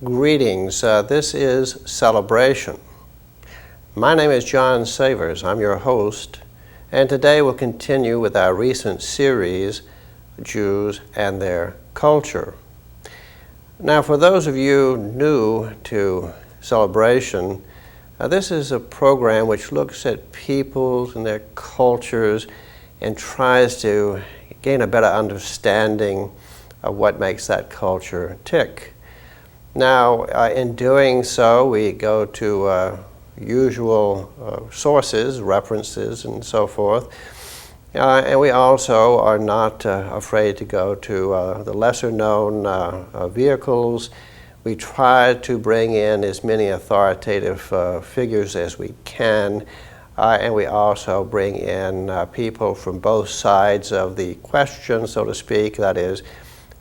Greetings. This is Celebration. My name is John Savers. I'm your host, and today we'll continue with our recent series, Jews and Their Culture. Now, for those of you new to Celebration, this is a program which looks at peoples and their cultures and tries to gain a better understanding of what makes that culture tick. Now, in doing so, we go to usual sources, references, and so forth. And we also are not afraid to go to the lesser-known vehicles. We try to bring in as many authoritative figures as we can, and we also bring in people from both sides of the question, so to speak, that is,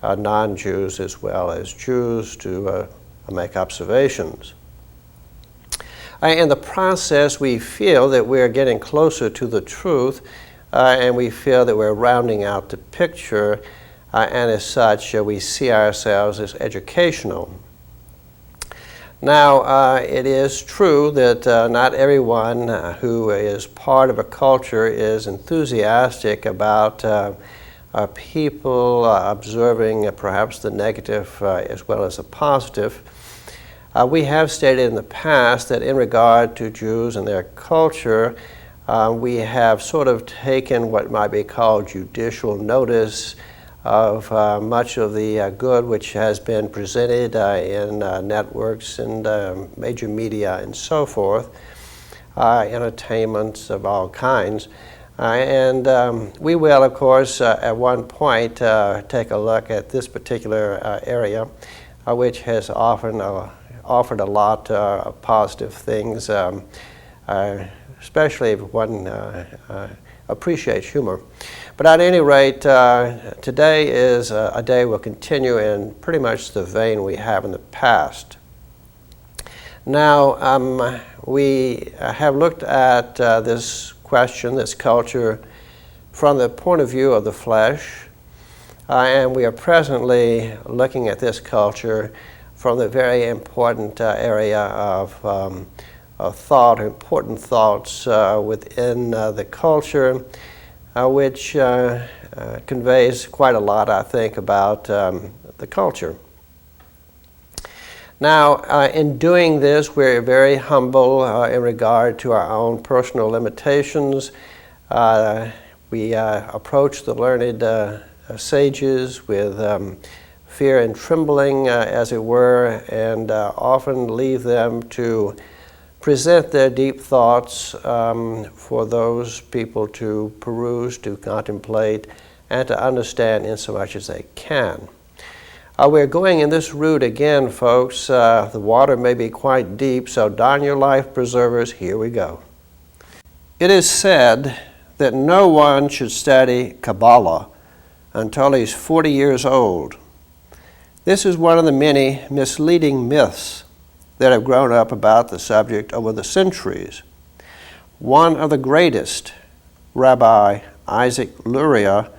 non-Jews as well as Jews, to make observations. In the process, we feel that we're getting closer to the truth, and we feel that we're rounding out the picture, and as such, we see ourselves as educational. Now, it is true that not everyone who is part of a culture is enthusiastic about people observing perhaps the negative as well as the positive. We have stated in the past that in regard to Jews and their culture, we have sort of taken what might be called judicial notice of much of the good which has been presented in networks and major media and so forth, entertainments of all kinds. And we will, of course, at one point take a look at this particular area, which has often offered a lot of positive things, especially if one appreciates humor. But at any rate, today is a day we'll continue in pretty much the vein we have in the past. Now, we have looked at this question, this culture, from the point of view of the flesh, and we are presently looking at this culture from the very important area of thought, important thoughts within the culture, which conveys quite a lot, I think, about the culture. Now, in doing this, we're very humble in regard to our own personal limitations. We approach the learned sages with fear and trembling, as it were, and often leave them to present their deep thoughts for those people to peruse, to contemplate, and to understand in so much as they can. We're going in this route again, folks. The water may be quite deep, so don your life preservers. Here we go. It is said that no one should study Kabbalah until he's 40 years old. This is one of the many misleading myths that have grown up about the subject over the centuries. One of the greatest, Rabbi Isaac Luria,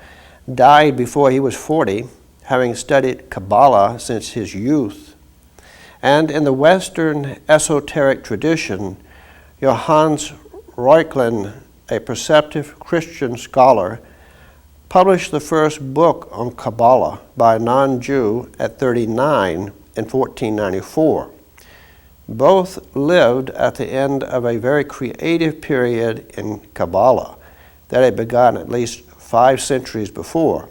died before he was 40, having studied Kabbalah since his youth. And in the Western esoteric tradition, Johannes Reuchlin, a perceptive Christian scholar, published the first book on Kabbalah by a non-Jew at 39 in 1494. Both lived at the end of a very creative period in Kabbalah that had begun at least 5 centuries before.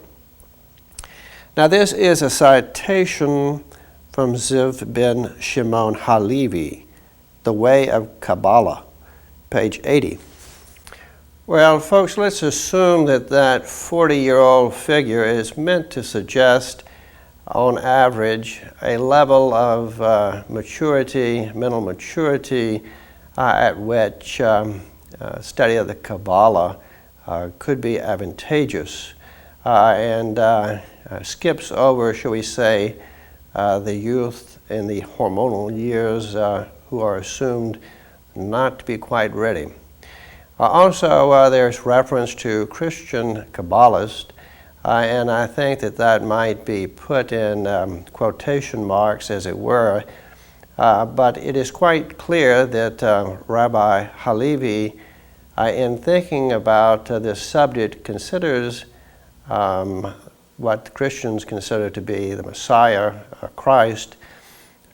Now, this is a citation from Ziv ben Shimon Halevi, The Way of Kabbalah, page 80. Well, folks, let's assume that that 40-year-old figure is meant to suggest, on average, a level of maturity, mental maturity, at which study of the Kabbalah could be advantageous, and skips over, shall we say, the youth in the hormonal years who are assumed not to be quite ready. Also, there's reference to Christian Kabbalists and I think that might be put in quotation marks, as it were. But it is quite clear that Rabbi Halevi, in thinking about this subject, considers what Christians consider to be the Messiah, Christ,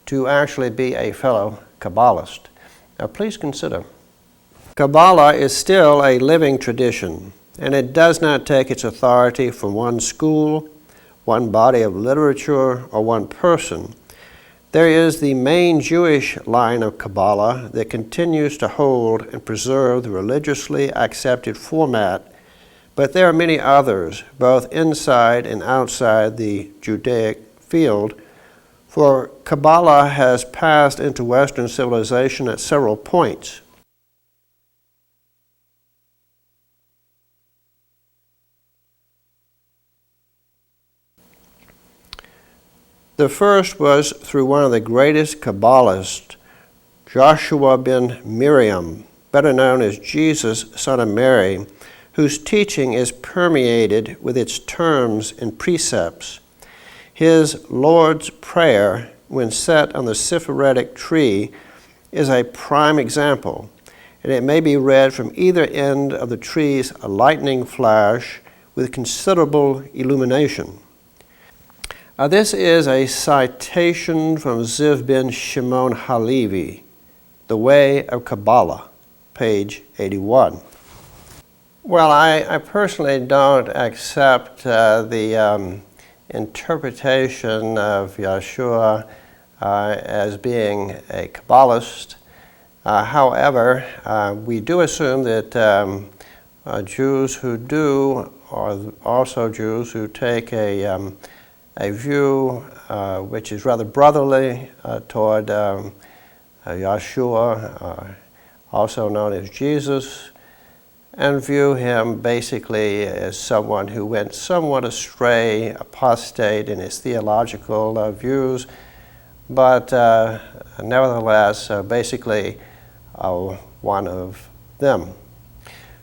to actually be a fellow Kabbalist. Now please consider, Kabbalah is still a living tradition, and it does not take its authority from one school, one body of literature, or one person. There is the main Jewish line of Kabbalah that continues to hold and preserve the religiously accepted format, but there are many others, both inside and outside the Judaic field, for Kabbalah has passed into Western civilization at several points. The first was through one of the greatest Kabbalists, Joshua ben Miriam, better known as Jesus, son of Mary, whose teaching is permeated with its terms and precepts. His Lord's Prayer, when set on the Sephirotic tree, is a prime example, and it may be read from either end of the tree's lightning flash with considerable illumination. This is a citation from Ziv ben Shimon Halevi, The Way of Kabbalah, page 81. Well, I personally don't accept the interpretation of Yeshua as being a Kabbalist. However, we do assume that Jews who do are also Jews who take a view which is rather brotherly toward Yeshua, also known as Jesus, and view him basically as someone who went somewhat astray, apostate in his theological views, but nevertheless basically one of them.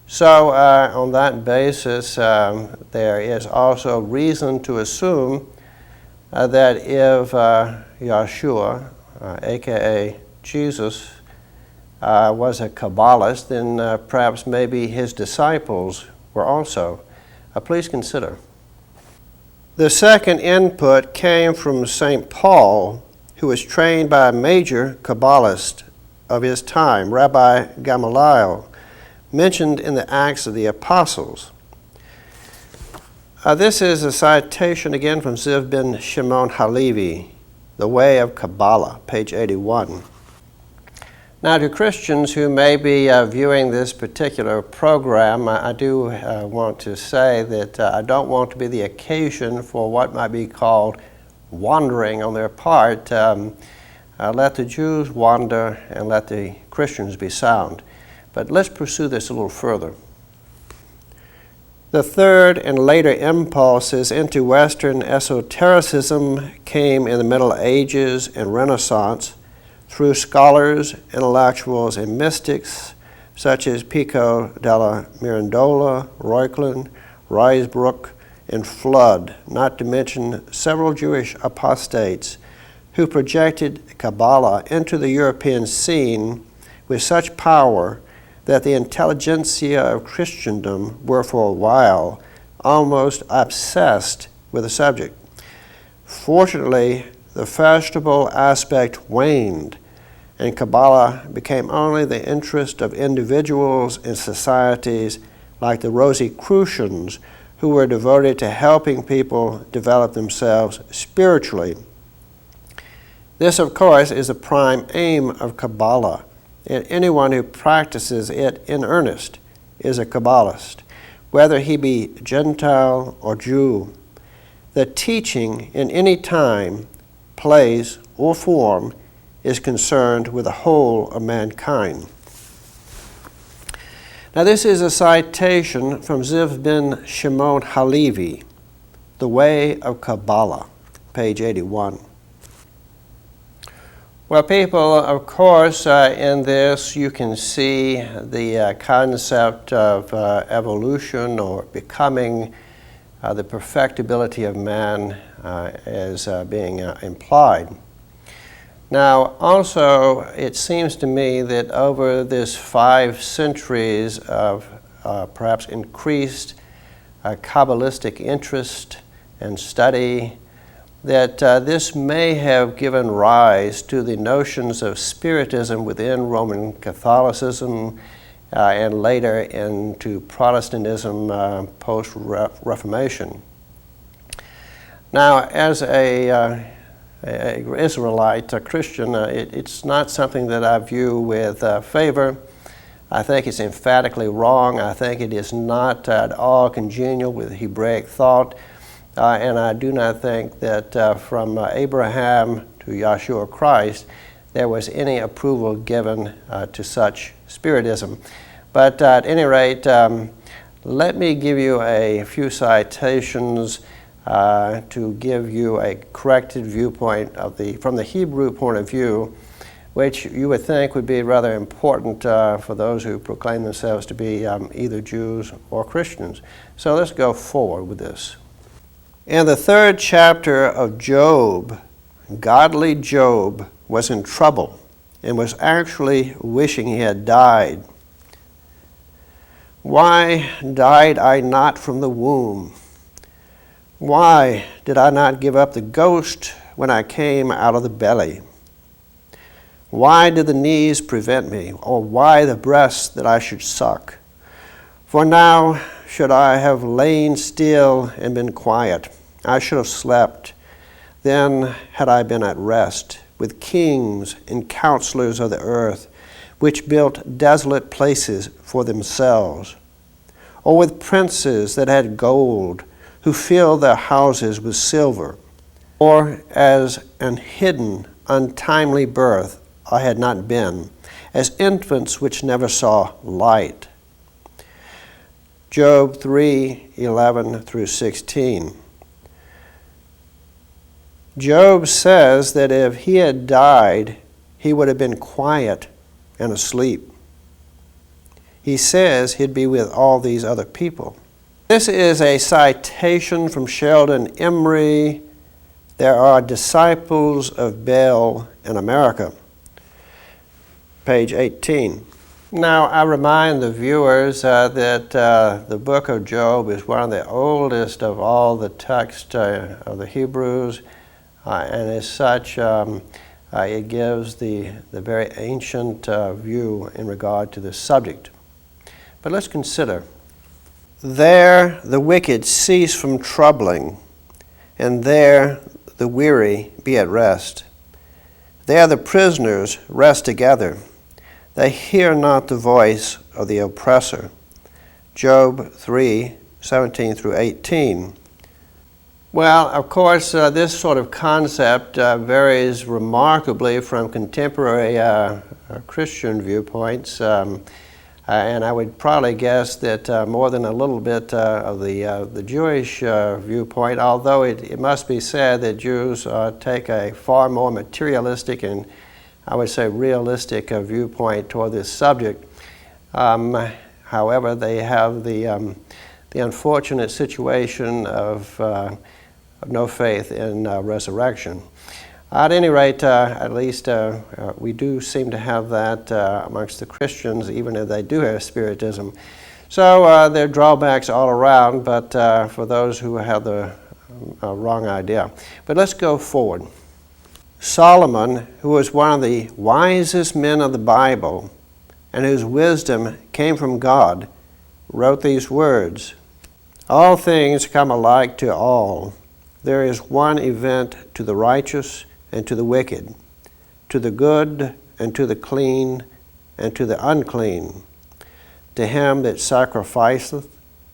So on that basis, there is also reason to assume that if Yeshua, aka Jesus, was a Kabbalist, then perhaps maybe his disciples were also. Please consider. The second input came from St. Paul, who was trained by a major Kabbalist of his time, Rabbi Gamaliel, mentioned in the Acts of the Apostles. This is a citation again from Ziv ben Shimon Halevi, The Way of Kabbalah, page 81. Now, to Christians who may be viewing this particular program, I do want to say that I don't want to be the occasion for what might be called wandering on their part. Let the Jews wander and let the Christians be sound. But let's pursue this a little further. The third and later impulses into Western esotericism came in the Middle Ages and Renaissance through scholars, intellectuals, and mystics such as Pico della Mirandola, Reuchlin, Risebrook, and Flood, not to mention several Jewish apostates who projected Kabbalah into the European scene with such power that the intelligentsia of Christendom were for a while almost obsessed with the subject. Fortunately, the fashionable aspect waned, and Kabbalah became only the interest of individuals and societies like the Rosicrucians, who were devoted to helping people develop themselves spiritually. This, of course, is the prime aim of Kabbalah, and anyone who practices it in earnest is a Kabbalist, whether he be Gentile or Jew. The teaching in any time, place, or form is concerned with the whole of mankind. Now, this is a citation from Ziv ben Shimon Halevi, The Way of Kabbalah, page 81. Well, people, of course, in this you can see the concept of evolution or becoming the perfectibility of man as being implied. Now, also, it seems to me that over this 5 centuries of perhaps increased Kabbalistic interest and study, that this may have given rise to the notions of Spiritism within Roman Catholicism and later into Protestantism post-Reformation. Now, as a Israelite, a Christian, it's not something that I view with favor. I think it's emphatically wrong. I think it is not at all congenial with Hebraic thought. And I do not think that from Abraham to Yahshua Christ there was any approval given to such Spiritism. But at any rate, let me give you a few citations to give you a corrected viewpoint from the Hebrew point of view, which you would think would be rather important for those who proclaim themselves to be either Jews or Christians. So let's go forward with this. In the 3rd chapter of Job, godly Job was in trouble and was actually wishing he had died. Why died I not from the womb? Why did I not give up the ghost when I came out of the belly? Why did the knees prevent me, or why the breasts that I should suck? For now should I have lain still and been quiet. I should have slept. Then had I been at rest with kings and counselors of the earth, which built desolate places for themselves, or with princes that had gold, who filled their houses with silver, or as an hidden, untimely birth I had not been, as infants which never saw light. Job 3:11 through 16. Job says that if he had died, he would have been quiet and asleep. He says he'd be with all these other people. This is a citation from Sheldon Emery. There are disciples of Baal in America. Page 18. Now, I remind the viewers that the book of Job is one of the oldest of all the texts of the Hebrews, and as such, it gives the very ancient view in regard to this subject. But let's consider. There the wicked cease from troubling, and there the weary be at rest. There the prisoners rest together. They hear not the voice of the oppressor. Job 3:17 through 18. Well, of course, this sort of concept varies remarkably from contemporary Christian viewpoints. And I would probably guess that more than a little bit of the Jewish viewpoint, although it must be said that Jews take a far more materialistic and, I would say, realistic viewpoint toward this subject. However, they have the unfortunate situation of no faith in resurrection. At any rate, at least we do seem to have that amongst the Christians, even if they do have Spiritism. So there are drawbacks all around, but for those who have the wrong idea. But let's go forward. Solomon, who was one of the wisest men of the Bible, and whose wisdom came from God, wrote these words: "All things come alike to all. There is one event to the righteous and to the wicked, to the good and to the clean and to the unclean, to him that sacrificeth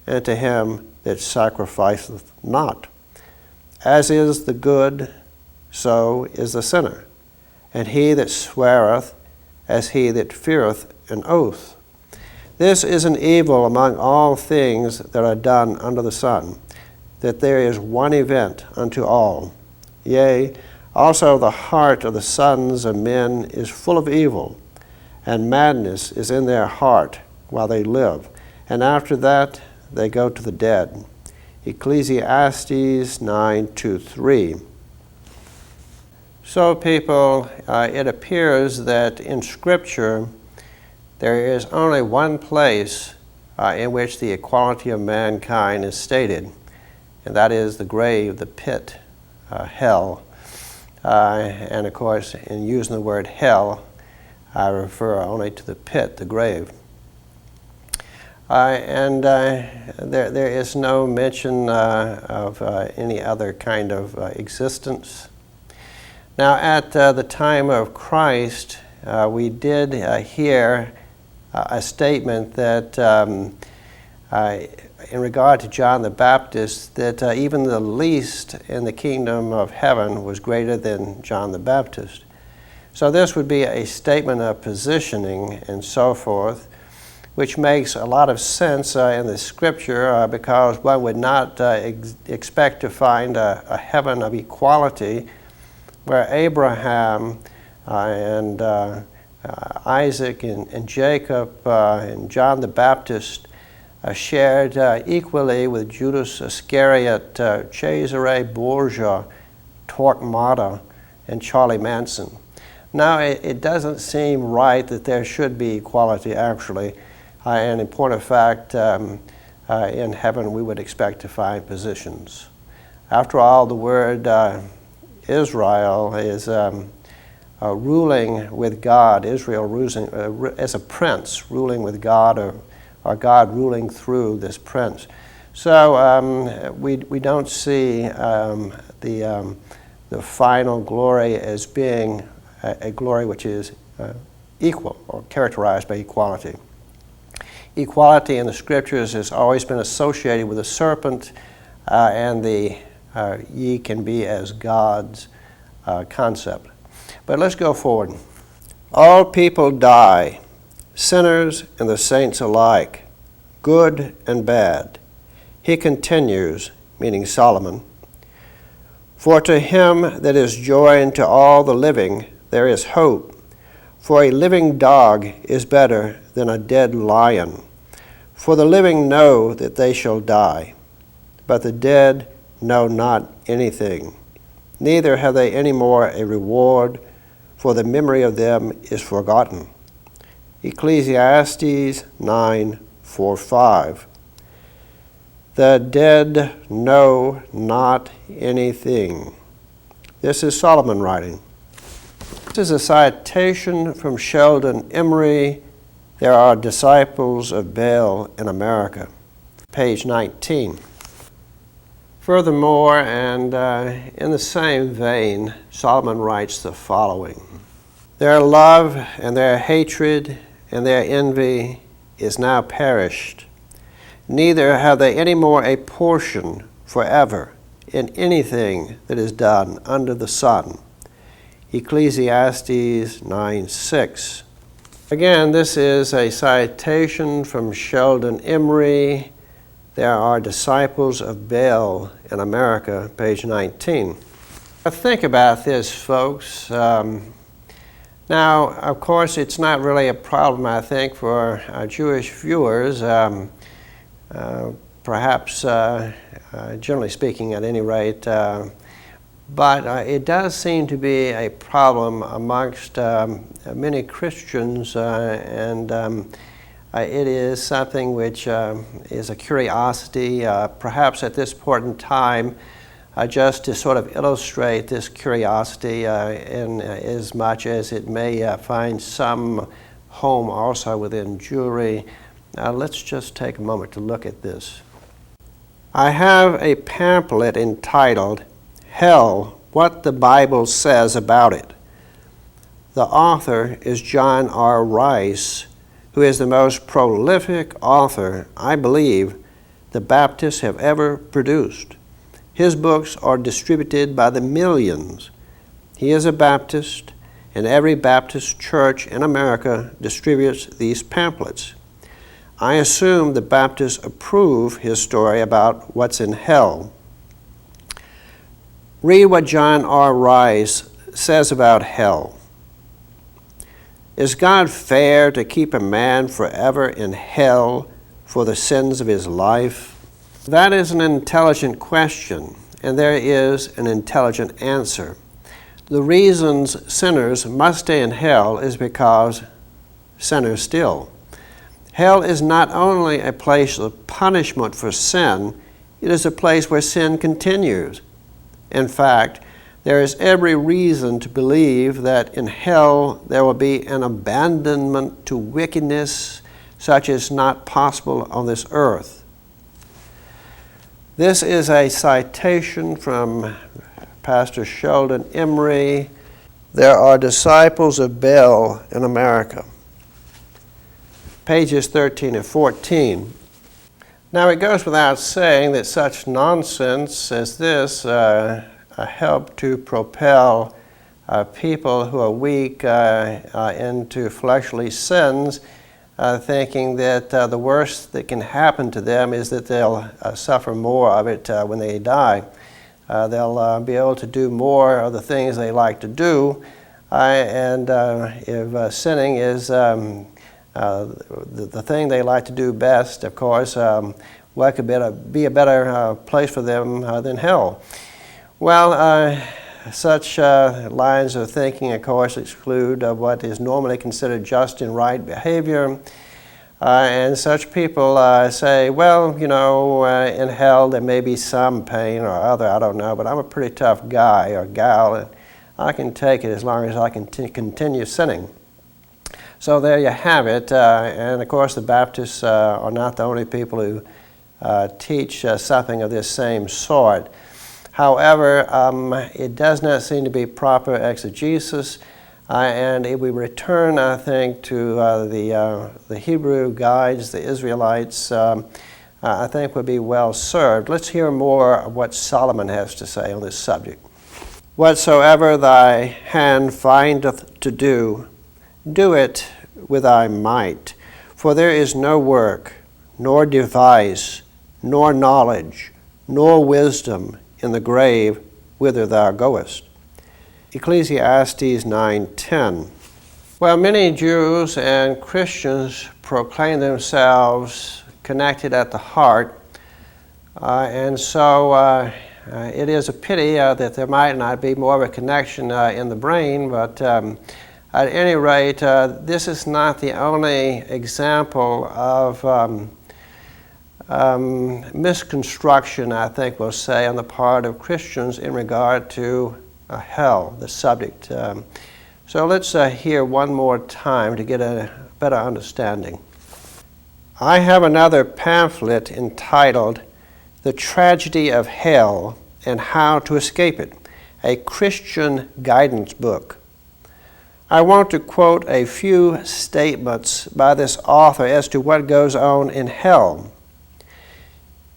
and to him that sacrificeth not. As is the good, so is the sinner, and he that sweareth as he that feareth an oath. This is an evil among all things that are done under the sun, that there is one event unto all. Yea, also the heart of the sons of men is full of evil, and madness is in their heart while they live, and after that they go to the dead. Ecclesiastes 9:2-3. So people, it appears that in Scripture there is only one place in which the equality of mankind is stated, and that is the grave, the pit, hell. And of course, in using the word hell, I refer only to the pit, the grave. There is no mention of any other kind of existence. Now, at the time of Christ, we did hear a statement that in regard to John the Baptist, that even the least in the kingdom of heaven was greater than John the Baptist. So this would be a statement of positioning and so forth, which makes a lot of sense in the Scripture because one would not expect to find a heaven of equality where Abraham and Isaac and Jacob and John the Baptist shared equally with Judas Iscariot, Cesare Borgia, Torquemada, and Charlie Manson. Now, it doesn't seem right that there should be equality, actually. And in point of fact, in heaven we would expect to find positions. After all, the word Israel is ruling with God. Israel ruling as a prince, ruling with God, or God ruling through this prince. So we don't see the final glory as being a glory which is equal or characterized by equality. Equality in the Scriptures has always been associated with the serpent and the ye can be as gods concept. But let's go forward. All people die, sinners and the saints alike, good and bad. He continues, meaning Solomon, for to him that is joined to all the living there is hope, for a living dog is better than a dead lion. For the living know that they shall die, but the dead know not anything, neither have they any more a reward, for the memory of them is forgotten. Ecclesiastes 9:4-5. The dead know not anything. This is Solomon writing. This is a citation from Sheldon Emery. There are disciples of Baal in America, page 19. Furthermore, and in the same vein, Solomon writes the following. Their love and their hatred and their envy is now perished. Neither have they any more a portion forever in anything that is done under the sun. Ecclesiastes 9:6. Again, this is a citation from Sheldon Emery. There are disciples of Baal in America, page 19. Think about this, folks. Now, of course, it's not really a problem, I think, for Jewish viewers. Perhaps, generally speaking, at any rate. But it does seem to be a problem amongst many Christians, and it is something which is a curiosity, perhaps at this point in time, just to sort of illustrate this curiosity in as much as it may find some home also within Jewry. Let's just take a moment to look at this. I have a pamphlet entitled Hell, What the Bible Says About It. The author is John R. Rice, who is the most prolific author, I believe, the Baptists have ever produced. His books are distributed by the millions. He is a Baptist, and every Baptist church in America distributes these pamphlets. I assume the Baptists approve his story about what's in hell. Read what John R. Rice says about hell. Is God fair to keep a man forever in hell for the sins of his life? That is an intelligent question, and there is an intelligent answer. The reasons sinners must stay in hell is because sinners still. Hell is not only a place of punishment for sin, it is a place where sin continues. In fact, there is every reason to believe that in hell there will be an abandonment to wickedness such as not possible on this earth. This is a citation from Pastor Sheldon Emery. There are disciples of Baal in America. Pages 13 and 14. Now it goes without saying that such nonsense as this help to propel people who are weak into fleshly sins, thinking that the worst that can happen to them is that they'll suffer more of it when they die. They'll be able to do more of the things they like to do, and if sinning is the thing they like to do best, of course, what could be a better place for them than hell? Well, such lines of thinking, of course, exclude what is normally considered just and right behavior. And such people say, well, you know, in hell there may be some pain or other, I don't know, but I'm a pretty tough guy or gal, and I can take it as long as I can continue sinning. So there you have it. And of course, the Baptists are not the only people who teach something of this same sort. However, it does not seem to be proper exegesis, and if we return, I think, to the Hebrew guides, the Israelites, I think would be well served. Let's hear more of what Solomon has to say on this subject. Whatsoever thy hand findeth to do, do it with thy might, for there is no work, nor device, nor knowledge, nor wisdom in the grave whither thou goest. Ecclesiastes 9:10. Well, many Jews and Christians proclaim themselves connected at the heart, and so it is a pity that there might not be more of a connection in the brain, but at any rate, this is not the only example of misconstruction, I think we'll say, on the part of Christians in regard to hell, the subject. So let's hear one more time to get a better understanding. I have another pamphlet entitled The Tragedy of Hell and How to Escape It, a Christian guidance book. I want to quote a few statements by this author as to what goes on in hell.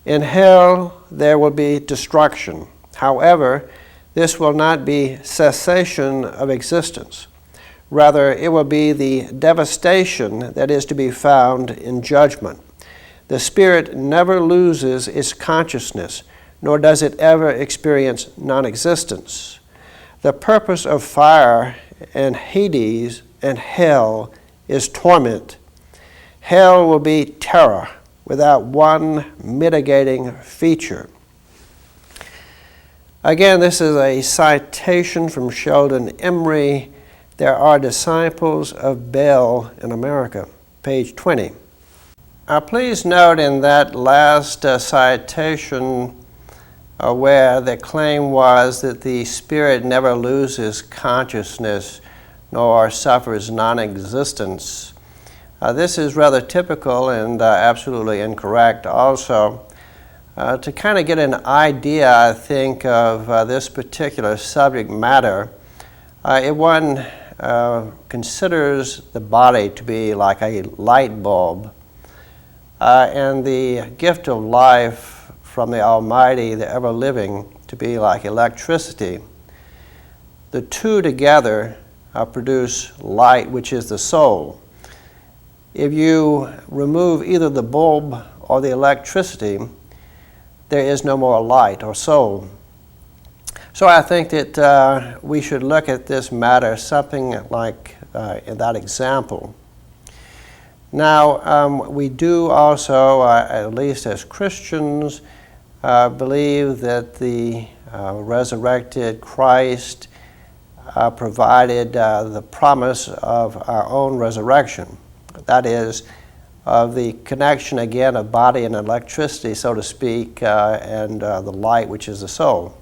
In hell, there will be destruction. However, this will not be cessation of existence. Rather, it will be the devastation that is to be found in judgment. The spirit never loses its consciousness, nor does it ever experience non-existence. The purpose of fire and Hades and hell is torment. Hell will be terror without one mitigating feature. Again, this is a citation from Sheldon Emery. There are disciples of Baal in America, page 20. Please note in that last citation where the claim was that the spirit never loses consciousness nor suffers non-existence. This is rather typical and absolutely incorrect also. To kind of get an idea, I think, of this particular subject matter, if one considers the body to be like a light bulb and the gift of life from the Almighty, the ever-living, to be like electricity, the two together produce light, which is the soul. If you remove either the bulb or the electricity, there is no more light or soul. So I think that we should look at this matter something like in that example. Now, we do also, at least as Christians, believe that the resurrected Christ provided the promise of our own resurrection. That is, of the connection again of body and electricity, so to speak, and the light, which is the soul.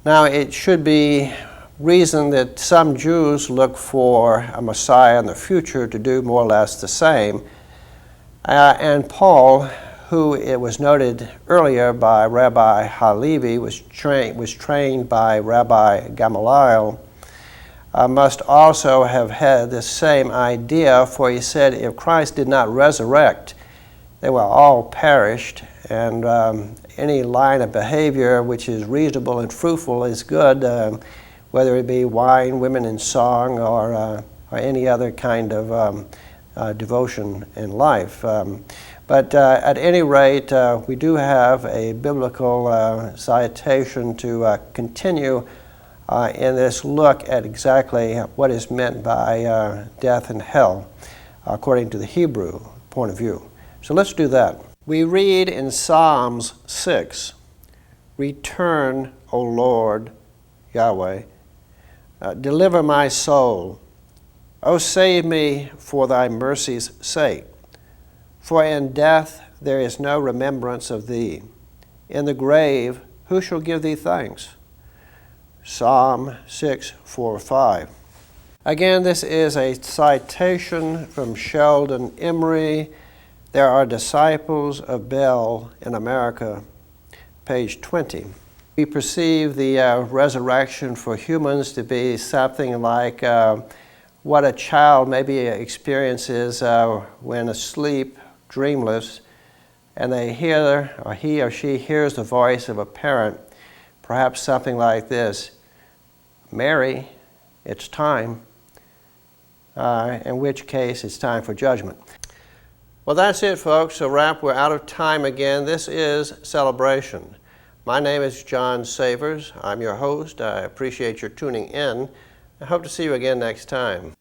Now, it should be reason that some Jews look for a Messiah in the future to do more or less the same. And Paul, who it was noted earlier by Rabbi Halevi, was trained by Rabbi Gamaliel, must also have had the same idea, for he said if Christ did not resurrect, they will all perished, and any line of behavior which is reasonable and fruitful is good, whether it be wine, women, and song, or any other kind of devotion in life. But at any rate, we do have a biblical citation to continue in this look at exactly what is meant by death and hell, according to the Hebrew point of view. So let's do that. We read in Psalms 6, "Return, O Lord, Yahweh, deliver my soul. O save me for thy mercy's sake. For in death there is no remembrance of thee. In the grave who shall give thee thanks?" Psalm 6, 4, 5. Again, this is a citation from Sheldon Emery. There are disciples of Bel in America, page 20. We perceive the resurrection for humans to be something like what a child maybe experiences when asleep, dreamless, and they hear, or he or she hears the voice of a parent, perhaps something like this: "Mary, it's time," in which case it's time for judgment. Well, that's it, folks. So wrap. We're out of time again. This is Celebration. My name is John Savers. I'm your host. I appreciate your tuning in. I hope to see you again next time.